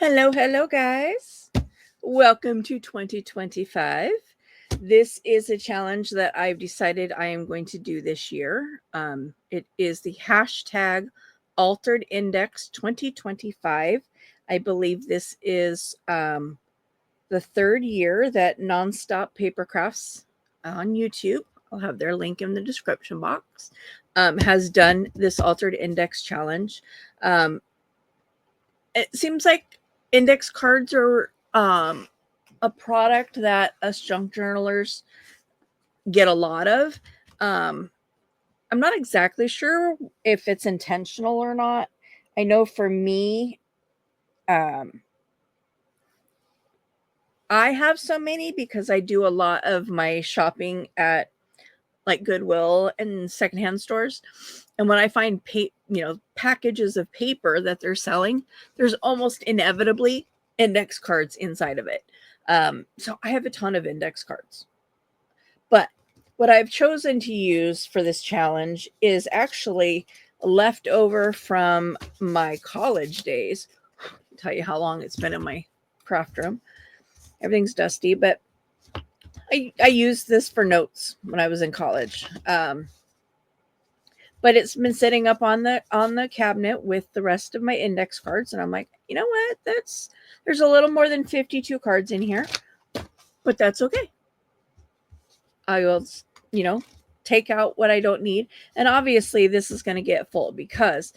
Hello, guys. Welcome to 2025. This is a challenge that I've decided I am going to do this year. It is the hashtag Altered Index 2025. I believe this is the third year that Nonstop Papercrafts on YouTube, I'll have their link in the description box, has done this Altered Index challenge. It seems like index cards are a product that us junk journalers get a lot of. I'm not exactly sure if it's intentional or not. I know for me, I have so many because I do a lot of my shopping at like Goodwill and secondhand stores. And when I find packages of paper that they're selling, there's almost inevitably index cards inside of it. So I have a ton of index cards. But what I've chosen to use for this challenge is actually left over from my college days. I'll tell you how long it's been in my craft room. Everything's dusty, but I used this for notes when I was in college. But it's been sitting up on the cabinet with the rest of my index cards, and I'm like, you know what? There's a little more than 52 cards in here, but that's okay. I will, take out what I don't need. And obviously, this is going to get full because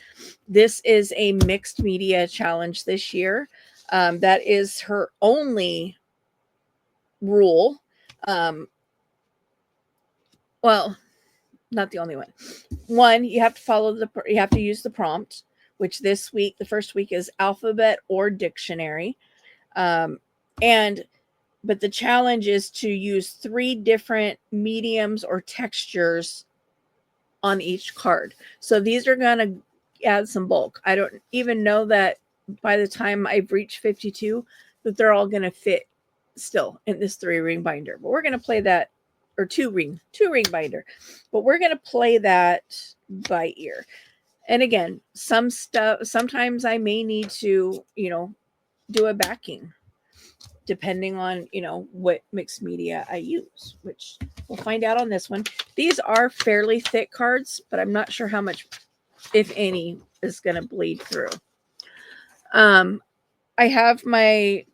this is a mixed media challenge this year. That is her only rule. Well, not the only one. One, you have to use the prompt, which this week, the first week is alphabet or dictionary. But the challenge is to use 3 different mediums or textures on each card. So these are going to add some bulk. I don't even know that by the time I've reached 52 that they're all going to fit still in this 3-ring binder. But we're going to play that, or 2-ring binder. But we're going to play that by ear. And again, sometimes I may need to, do a backing depending on, what mixed media I use, which we'll find out on this one. These are fairly thick cards, but I'm not sure how much, if any, is going to bleed through. I have my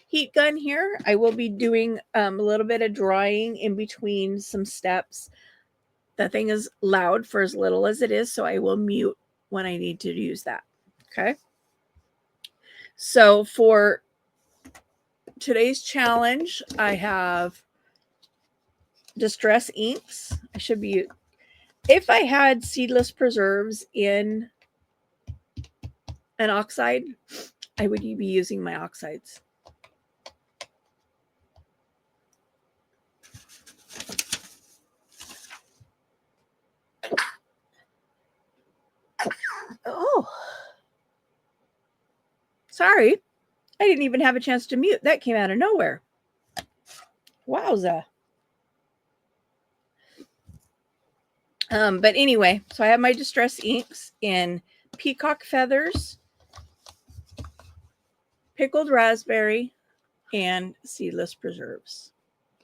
heat gun here. I will be doing a little bit of drying in between some steps. That thing is loud for as little as it is, so I will mute when I need to use that. Okay. So for today's challenge, I have Distress Inks. If I had seedless preserves in an oxide, I would be using my oxides. Oh, sorry. I didn't even have a chance to mute. That came out of nowhere. Wowza. But anyway, so I have my Distress Inks in Peacock Feathers, Pickled Raspberry, and Seedless Preserves.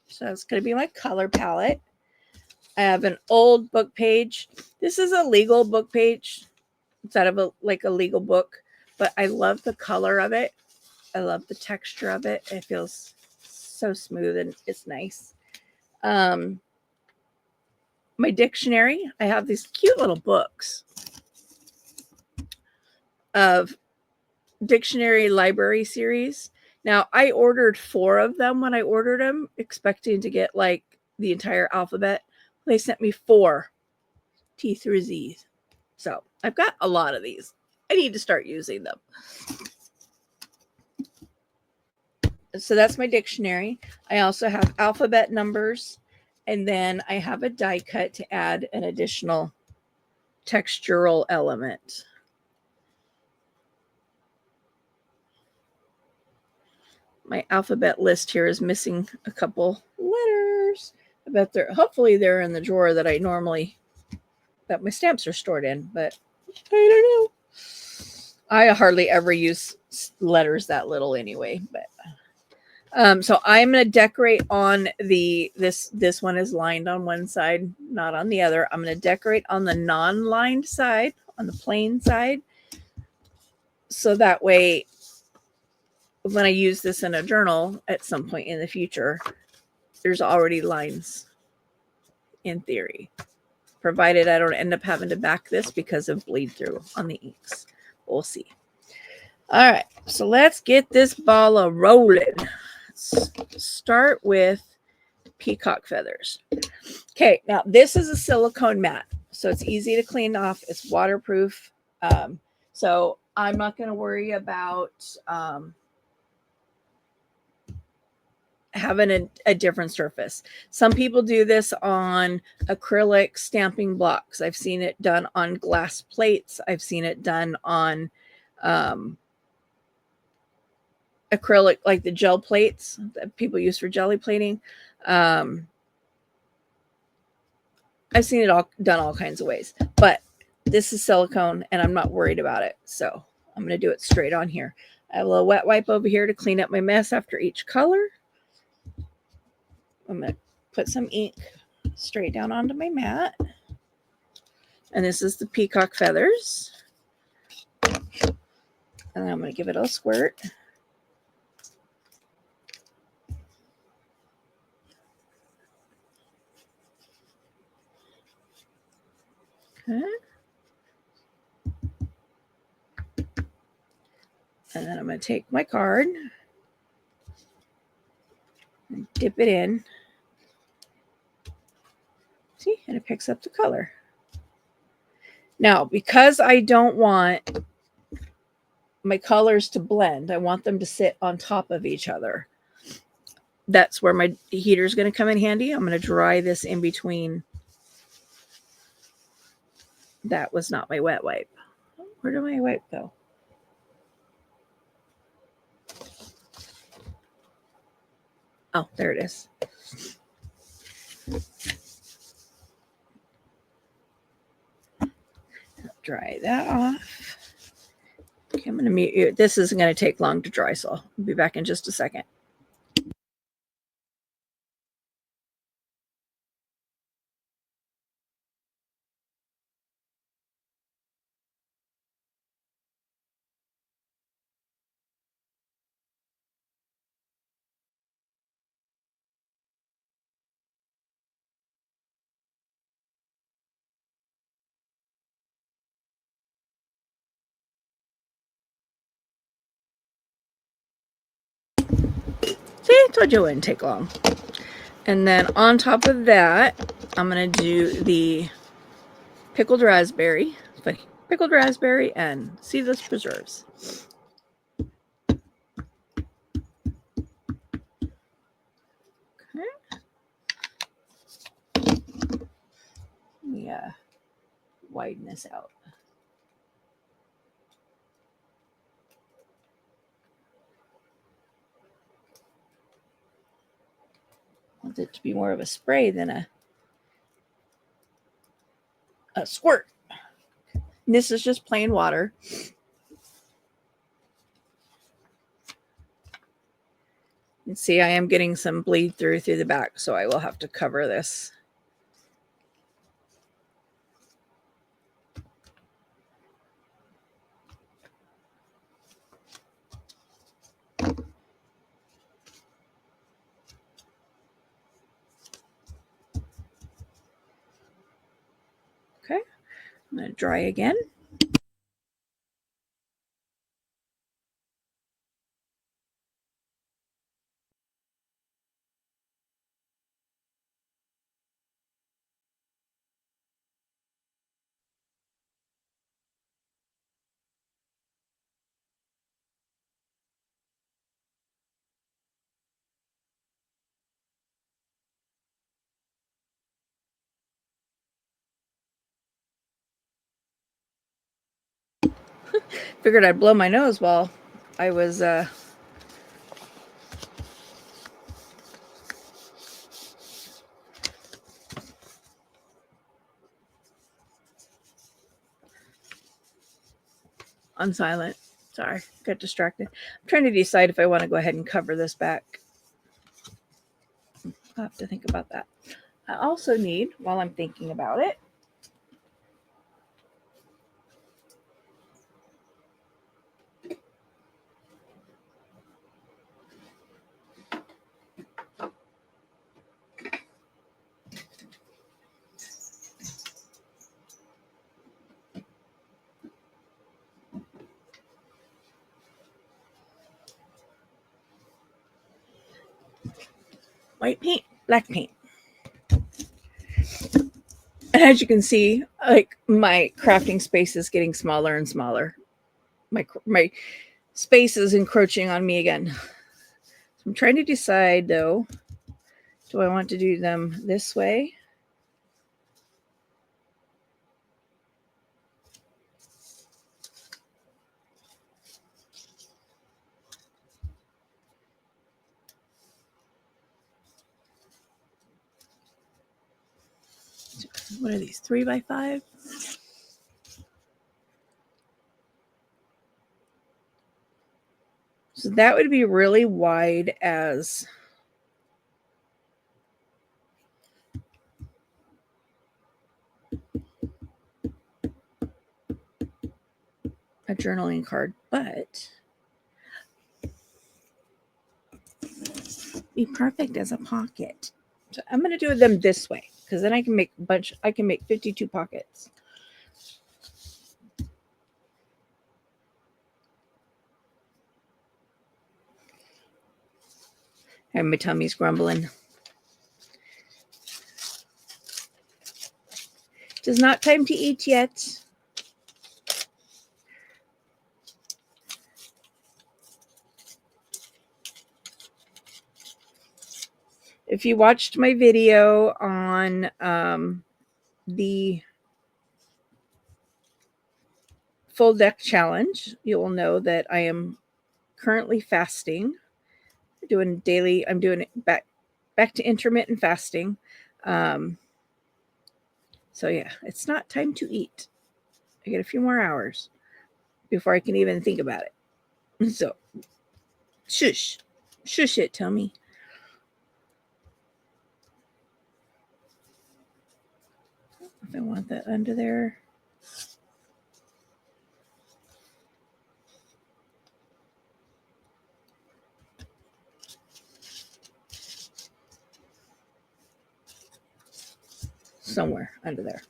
So that's going to be my color palette. I have an old book page. This is a legal book page. It's out of a legal book, but I love the color of it. I love the texture of it. It feels so smooth and it's nice. My dictionary, I have these cute little books of dictionary library series. Now, I ordered 4 of them when I ordered them, expecting to get like the entire alphabet. They sent me 4 T through Z. So I've got a lot of these. I need to start using them. So that's my dictionary. I also have alphabet numbers, and then I have a die cut to add an additional textural element. My alphabet list here is missing a couple letters. I bet hopefully they're in the drawer that my stamps are stored in, but I don't know. I hardly ever use letters that little anyway, but so I'm going to decorate on this one is lined on one side, not on the other. I'm going to decorate on the non-lined side, on the plain side. So that way, when I use this in a journal at some point in the future, there's already lines in theory, provided I don't end up having to back this because of bleed through on the inks. We'll see. All right, so let's get this ball a rolling. Let's start with peacock feathers. Okay, now this is a silicone mat, so it's easy to clean off. It's waterproof, so I'm not going to worry about having a different surface. Some people do this on acrylic stamping blocks. I've seen it done on glass plates. I've seen it done on acrylic, like the gel plates that people use for jelly plating. I've seen it all done all kinds of ways, but this is silicone and I'm not worried about it. So I'm going to do it straight on here. I have a little wet wipe over here to clean up my mess after each color. I'm going to put some ink straight down onto my mat. And this is the peacock feathers. And I'm going to give it a squirt. Okay. And then I'm going to take my card and dip it in. See, and it picks up the color. Now, because I don't want my colors to blend, I want them to sit on top of each other. That's where my heater is going to come in handy. I'm going to dry this in between. That was not my wet wipe. Where did my wipe go? Oh, there it is. Dry that off. Okay, I'm going to mute you. This isn't going to take long to dry, so I'll be back in just a second. See, I told you it wouldn't take long. And then on top of that, I'm going to do the pickled raspberry, and seedless preserves. Okay. Yeah, widen this out. I want it to be more of a spray than a squirt. And this is just plain water. And see, I am getting some bleed through the back, so I will have to cover this. Okay, I'm going to dry again. Figured I'd blow my nose while I was on silent. Sorry, got distracted. I'm trying to decide if I want to go ahead and cover this back. I'll have to think about that. I also need, while I'm thinking about it, white paint, black paint. And as you can see, like my crafting space is getting smaller and smaller. My space is encroaching on me again. So I'm trying to decide though, do I want to do them this way? What are these, 3x5? So that would be really wide as a journaling card, but be perfect as a pocket. So I'm going to do them this way because then I can make a bunch. I can make 52 pockets. And my tummy's grumbling. It is not time to eat yet. If you watched my video on the full deck challenge, you will know that I am currently fasting. Doing daily. I'm doing it back to intermittent fasting. So yeah, it's not time to eat. I get a few more hours before I can even think about it. So shush it, Tommy. If I want that under there. Somewhere under there.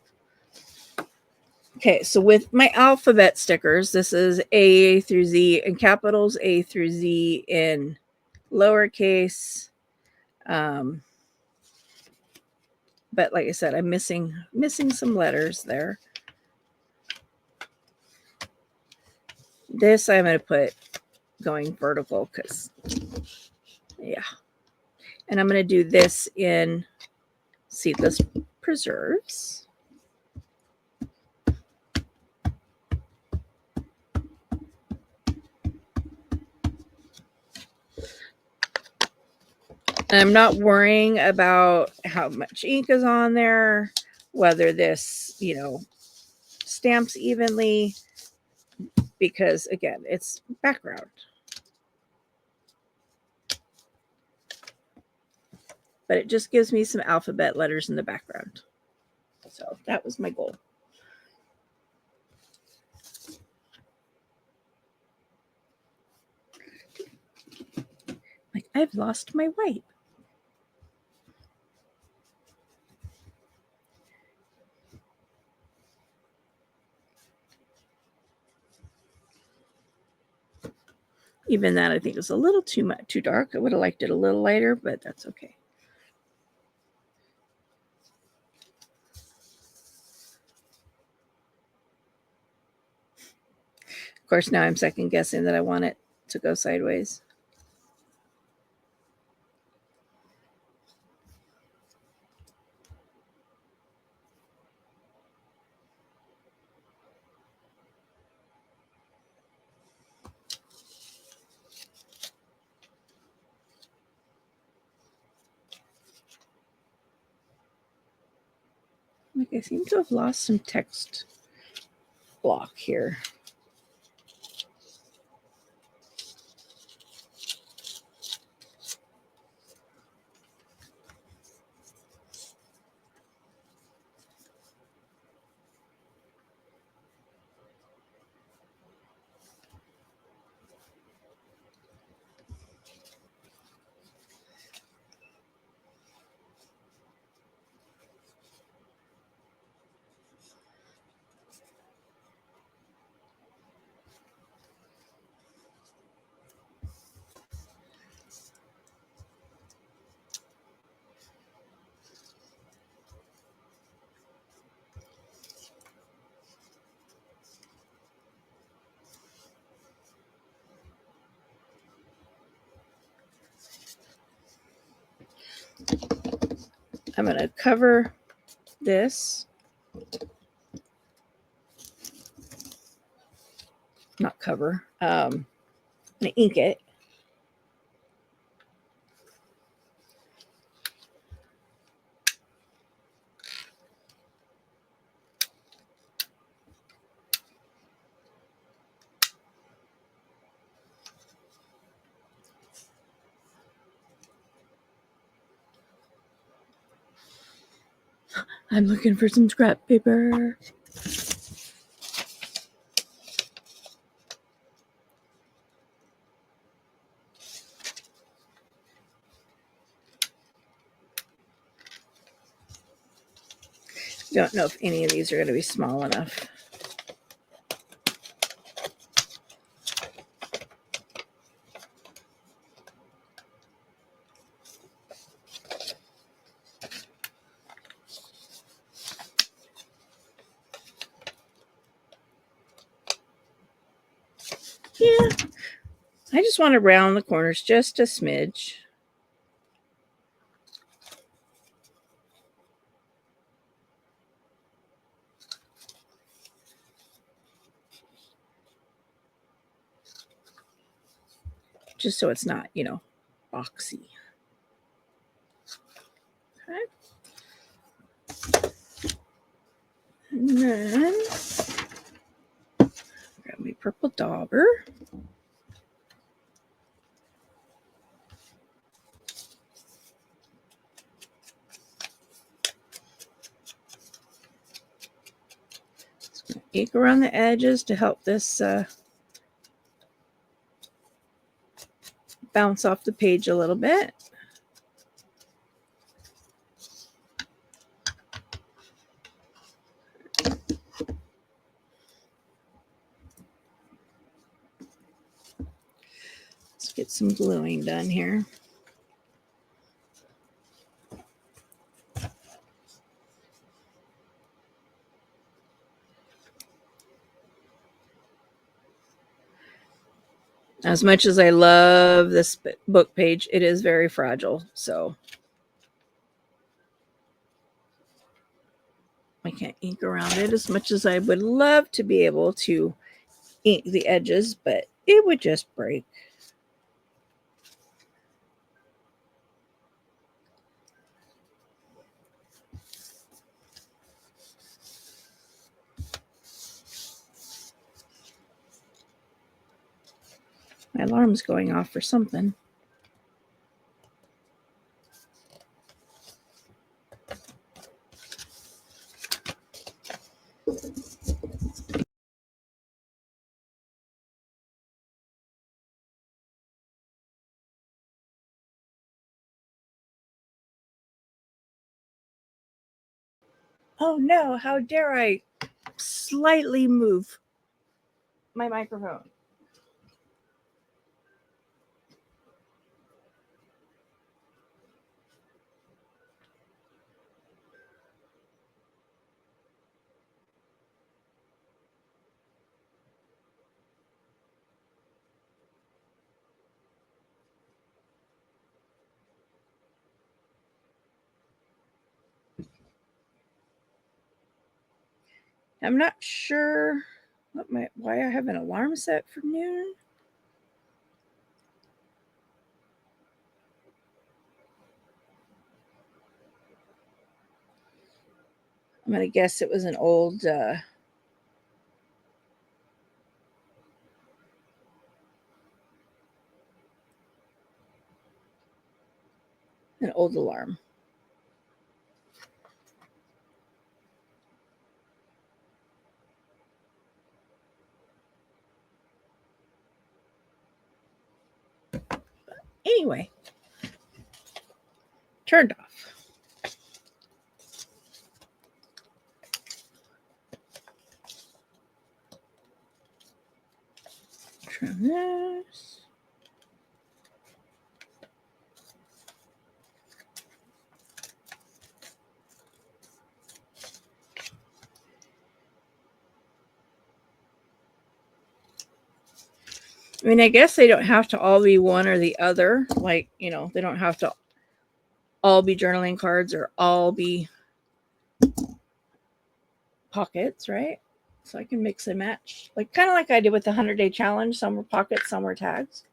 Okay, so with my alphabet stickers, this is A through Z in capitals, A through Z in lowercase. But like I said, I'm missing some letters there. This I'm going to put going vertical because, yeah. And I'm going to do this in seedless preserves. And I'm not worrying about how much ink is on there, whether this, stamps evenly, because again, it's background. But it just gives me some alphabet letters in the background. So that was my goal. Like, I've lost my wipe. Even that I think is a little too dark. I would have liked it a little lighter, but that's okay. Of course, now I'm second guessing that I want it to go sideways. Like, I seem to have lost some text block here. I'm going to cover this. Not cover. I'm going to ink it. I'm looking for some scrap paper. Don't know if any of these are going to be small enough. Yeah, I just want to round the corners just a smidge. Just so it's not, boxy. Okay. And then grab my purple dauber. Ink around the edges to help this bounce off the page a little bit. Let's get some gluing done here. As much as I love this book page, it is very fragile, so I can't ink around it as much as I would love to be able to ink the edges, but it would just break. My alarm's going off for something. Oh no, how dare I slightly move my microphone. I'm not sure why I have an alarm set for noon. I'm going to guess it was an old alarm. Anyway, turned off. Trim this. I mean, I guess they don't have to all be one or the other. Like, they don't have to all be journaling cards or all be pockets, right? So I can mix and match, like kind of like I did with the 100-day challenge. Some were pockets, some were tags.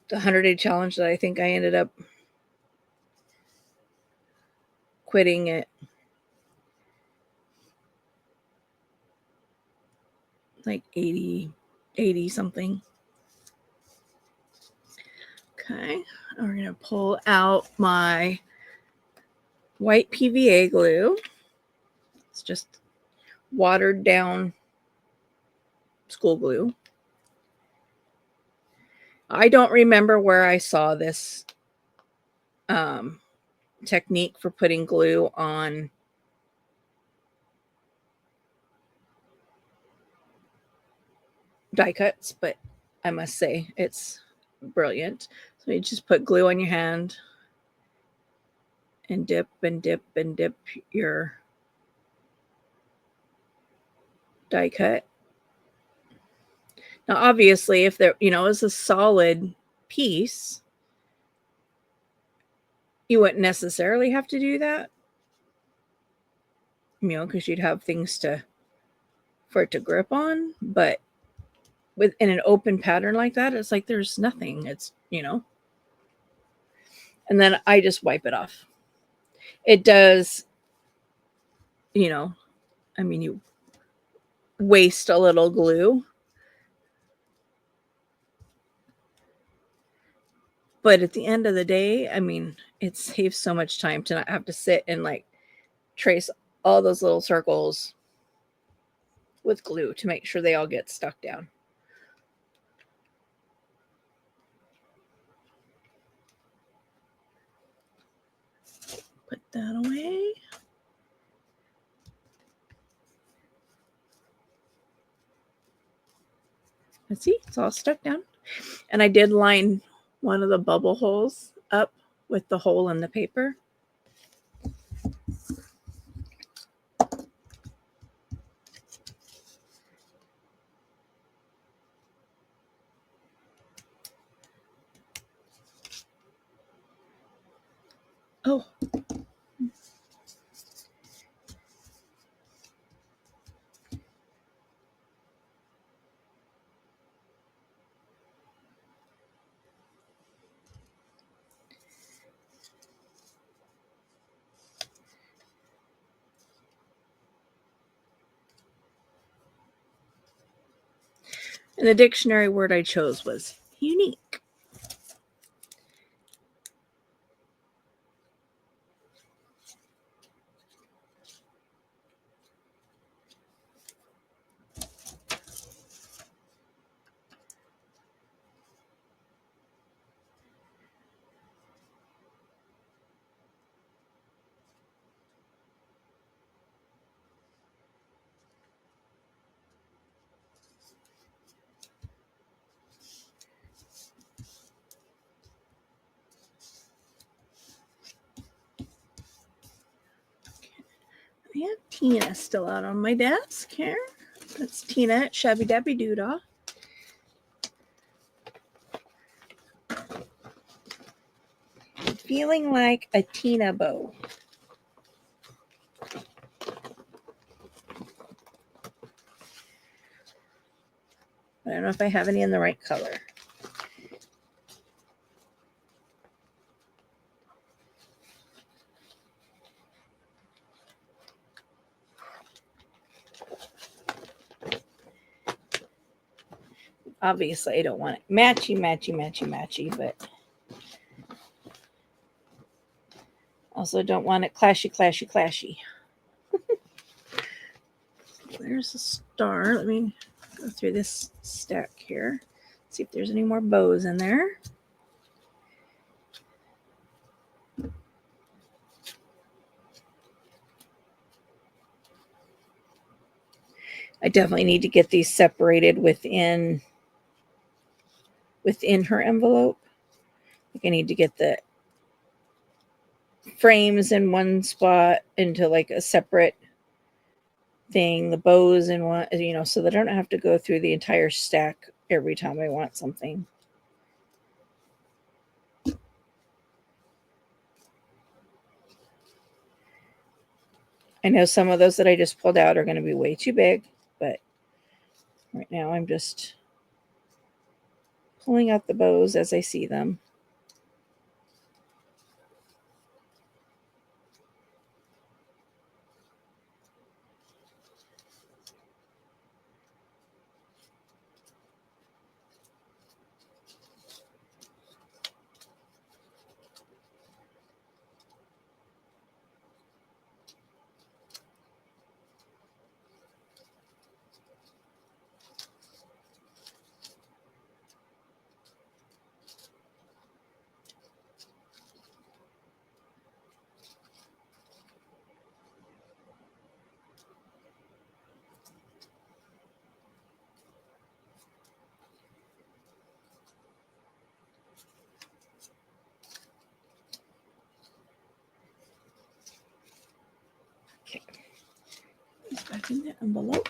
The 100-day challenge that I think I ended up quitting at like 80 something. Okay, we're going to pull out my white PVA glue. It's just watered down school glue. I don't remember where I saw this technique for putting glue on die cuts, but I must say it's brilliant. So you just put glue on your hand and dip and dip and dip your die cut. Now, obviously, if there, is a solid piece, you wouldn't necessarily have to do that, because you'd have things for it to grip on. But in an open pattern like that, it's like there's nothing. It's, and then I just wipe it off. It does, you waste a little glue. But at the end of the day, it saves so much time to not have to sit and like trace all those little circles with glue to make sure they all get stuck down. Put that away. Let's see, it's all stuck down. And I did line one of the bubble holes up with the hole in the paper. Oh. And the dictionary word I chose was unique. I have Tina still out on my desk here. That's Tina at Shabby Dabby Doodah. Feeling like a Tina bow. I don't know if I have any in the right color. Obviously, I don't want it matchy, but also don't want it clashy. There's a star. Let me go through this stack here. See if there's any more bows in there. I definitely need to get these separated within her envelope. I think I need to get the frames in one spot into like a separate thing, the bows in one, so that I don't have to go through the entire stack every time I want something. I know some of those that I just pulled out are going to be way too big, but right now I'm just pulling out the bows as I see them. Okay, it's back in the envelope.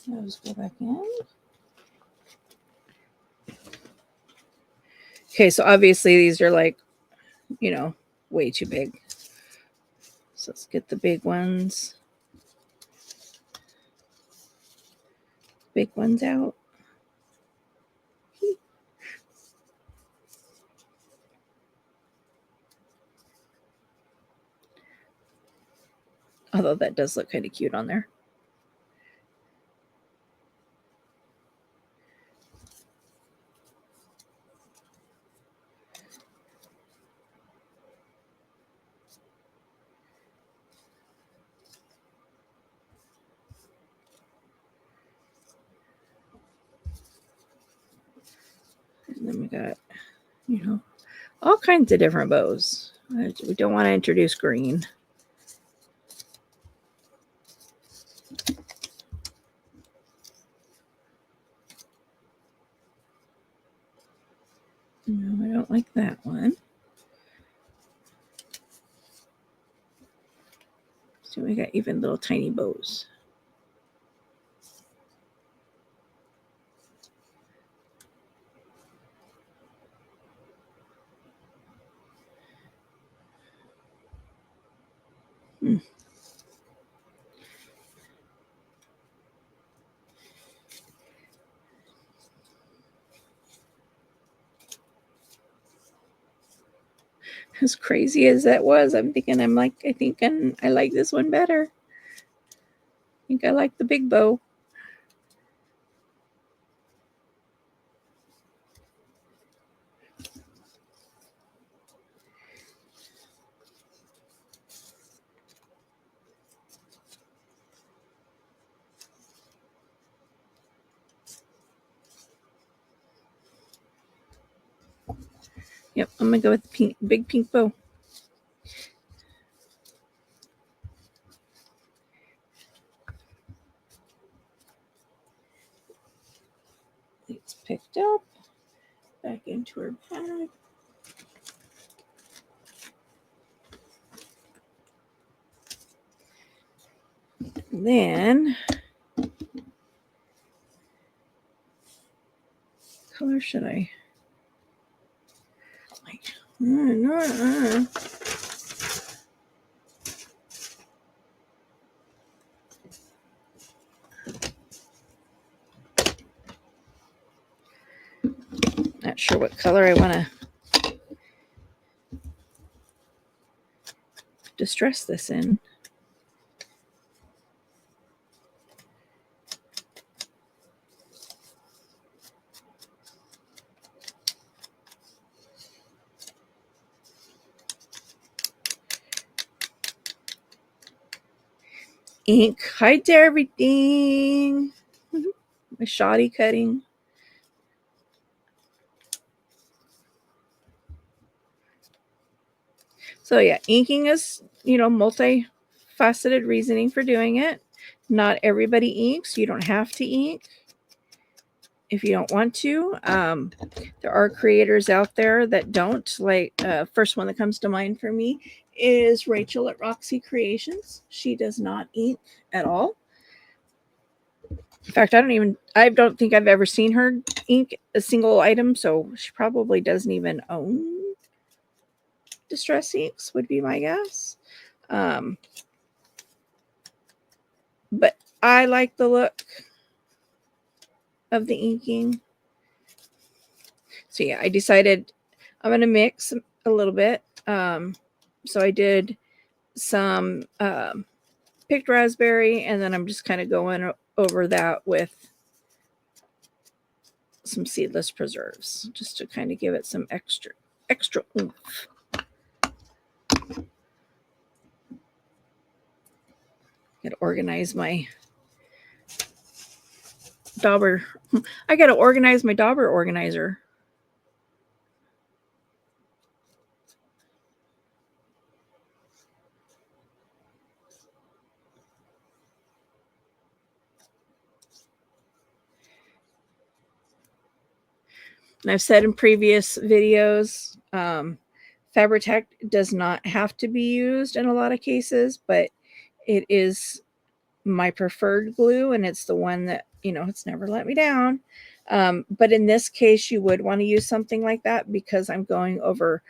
Those go back in. Okay, so obviously these are like, way too big. So let's get the big ones. Big ones out. Although that does look kind of cute on there. And then we got, all kinds of different bows. We don't want to introduce green. No, I don't like that one. So we got even little tiny bows. As crazy as that was, I think I like this one better. I think I like the big bow. Yep, I'm gonna go with the big pink bow. It's picked up. Back into her bag. And then, color should I? Not sure what color I want to distress this in. Ink hides everything. My shoddy cutting. So yeah, inking is, multifaceted reasoning for doing it. Not everybody inks. You don't have to ink. if you don't want to. There are creators out there that don't. Like, first one that comes to mind for me is Rachel at Roxy Creations. She does not ink at all. In fact, I don't think I've ever seen her ink a single item, so she probably doesn't even own Distress Inks, would be my guess. But I like the look of the inking. So yeah, I decided I'm going to mix a little bit. So I did some picked raspberry, and then I'm just kind of going over that with some seedless preserves, just to kind of give it some extra oomph. Gotta organize my dauber. I gotta organize my dauber organizer. And I've said in previous videos, Fabri-Tac does not have to be used in a lot of cases, but it is my preferred glue, and it's the one that, it's never let me down. But in this case, you would want to use something like that because I'm going over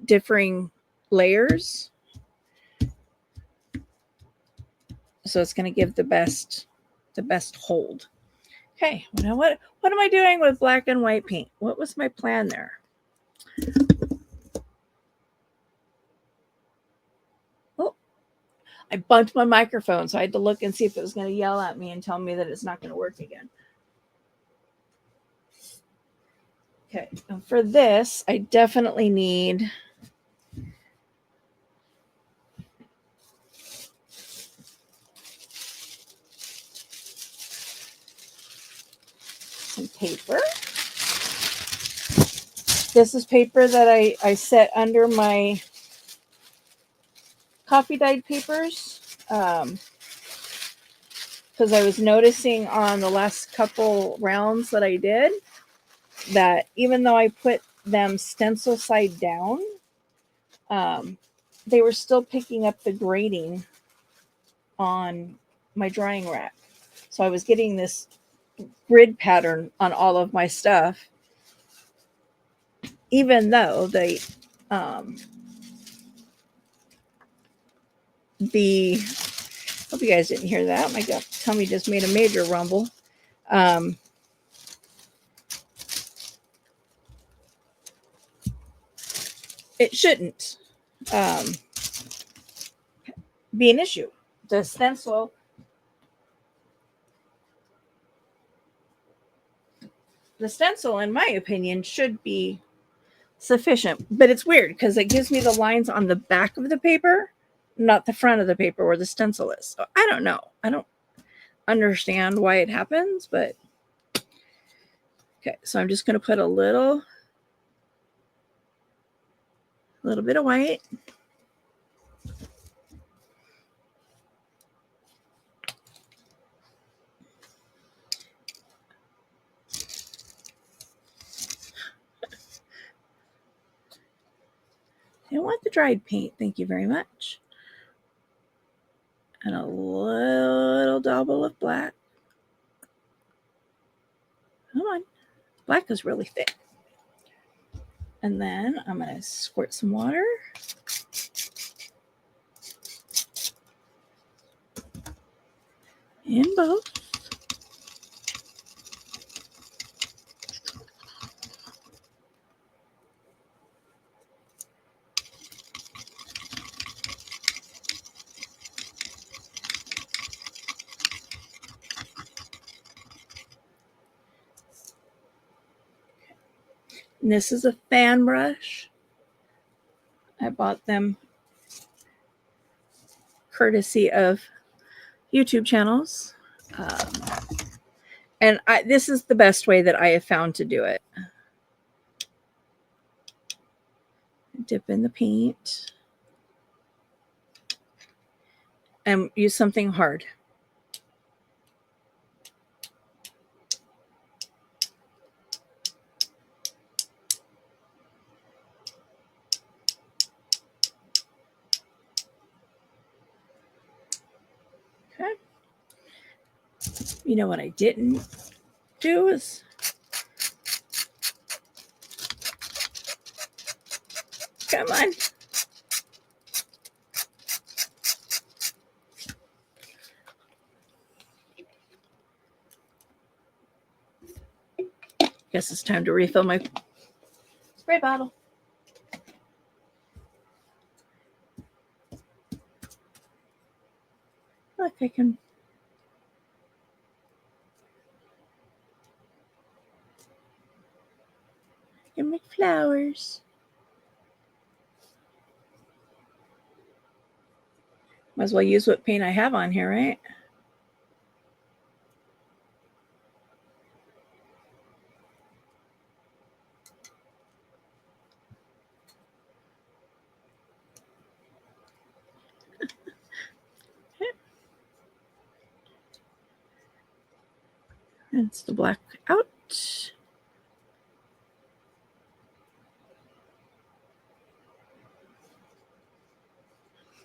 differing layers. So it's going to give the best hold. Okay, now what am I doing with black and white paint? What was my plan there? Oh, I bumped my microphone, so I had to look and see if it was going to yell at me and tell me that it's not going to work again. Okay, and for this, I definitely need some paper. This is paper that I set under my coffee dyed papers because I was noticing on the last couple rounds that I did that even though I put them stencil side down, they were still picking up the grading on my drying rack. So I was getting this grid pattern on all of my stuff, even though the hope you guys didn't hear that. My tummy just made a major rumble. It shouldn't be an issue. The stencil in my opinion should be sufficient, but it's weird because it gives me the lines on the back of the paper, not the front of the paper where the stencil is. So I don't know. I don't understand why it happens, but okay. So I'm just going to put a little bit of white. I don't want the dried paint. Thank you very much. And a little double of black. Come on. Black is really thick. And then I'm going to squirt some water. In both. And this is a fan brush. I bought them courtesy of YouTube channels. And this is the best way that I have found to do it. Dip in the paint. And use something hard. You know what I didn't do is come on. Guess it's time to refill my spray bottle. Look, I can make flowers. Might as well use what paint I have on here, right? It's the black out.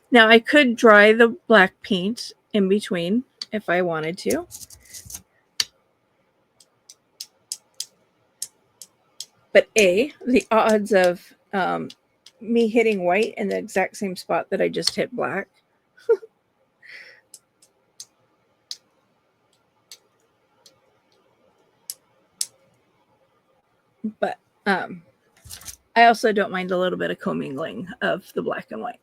Now I could dry the black paint in between if I wanted to. But the odds of me hitting white in the exact same spot that I just hit black. But I also don't mind a little bit of commingling of the black and white.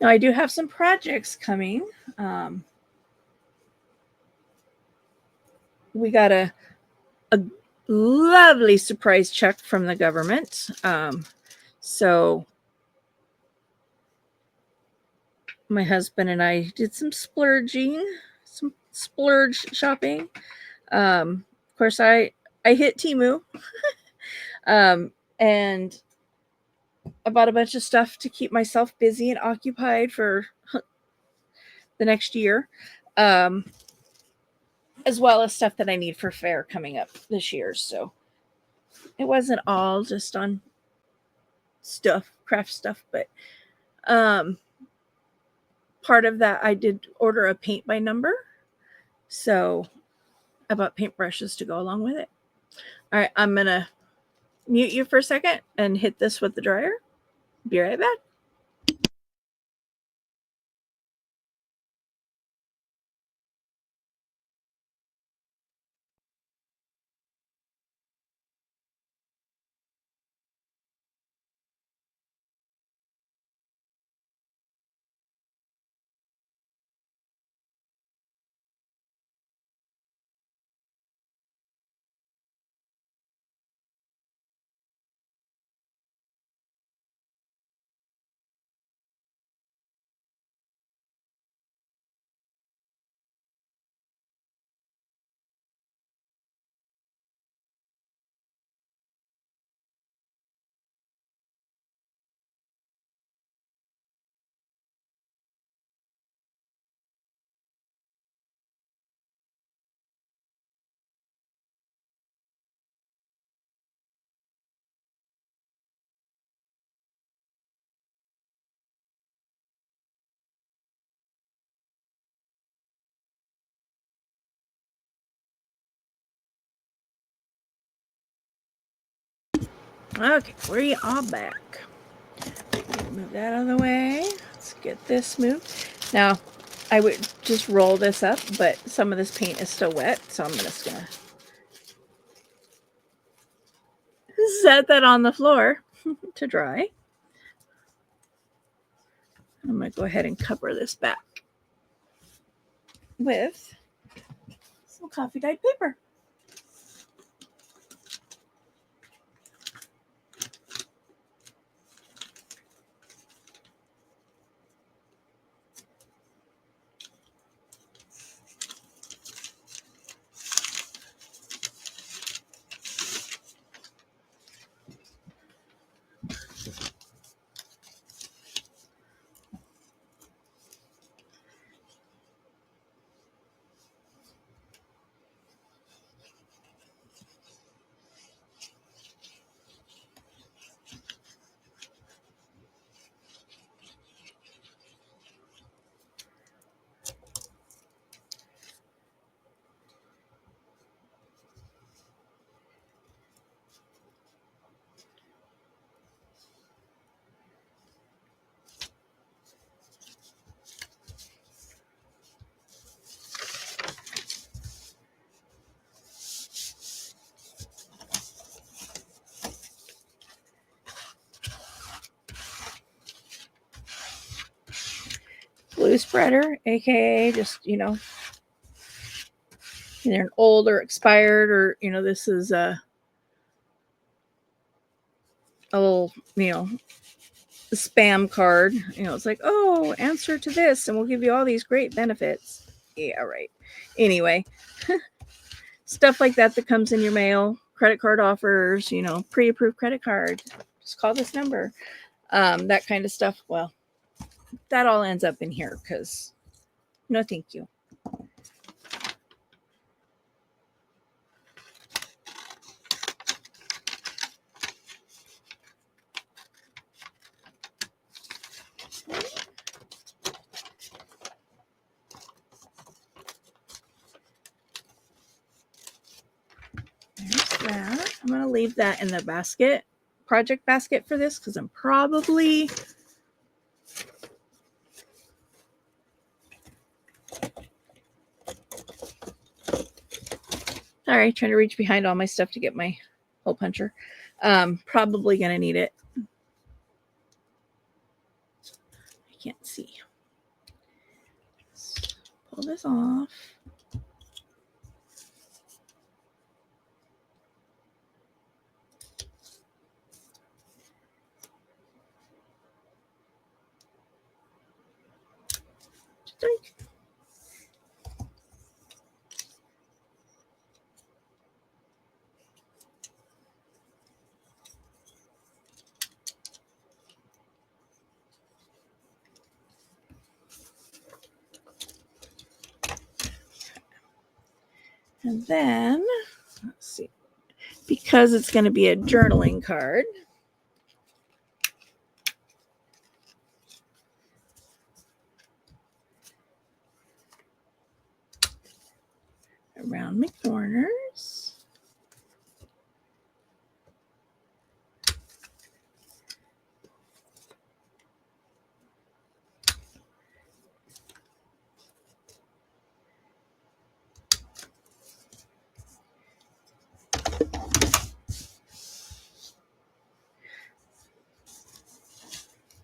Now I do have some projects coming. We got a lovely surprise check from the government. So my husband and I did some splurging, some splurge shopping. Of course, I hit Temu, and I bought a bunch of stuff to keep myself busy and occupied for the next year, as well as stuff that I need for fair coming up this year. So it wasn't all just on stuff, craft stuff, but part of that I did order a paint by number. So I bought paintbrushes to go along with it. All right, I'm going to mute you for a second and hit this with the dryer. Be right back. Okay, we are back. Move that out of the way. Let's get this moved. Now, I would just roll this up, but some of this paint is still wet, so I'm just going to set that on the floor to dry. I'm going to go ahead and cover this back with some coffee dyed paper. blue spreader, aka just, you know, either an old or expired, or, you know, this is a little, you know, spam card. You know, it's like, oh, answer to this and we'll give you all these great benefits. Yeah, right. Anyway, stuff like that comes in your mail, credit card offers, you know, pre-approved credit card, just call this number, that kind of stuff. Well, that all ends up in here because no thank you. There's that. I'm going to leave that in the basket, project basket for this, because I'm probably sorry, trying to reach behind all my stuff to get my hole puncher. Probably going to need it. I can't see. Just pull this off. And then, let's see, because it's going to be a journaling card, around my corners.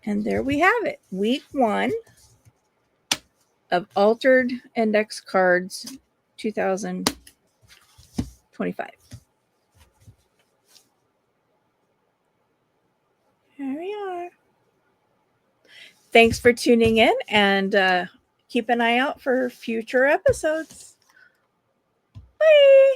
And there we have it. Week 1 of Altered Index Cards 2025. Here we are. Thanks for tuning in, and keep an eye out for future episodes. Bye.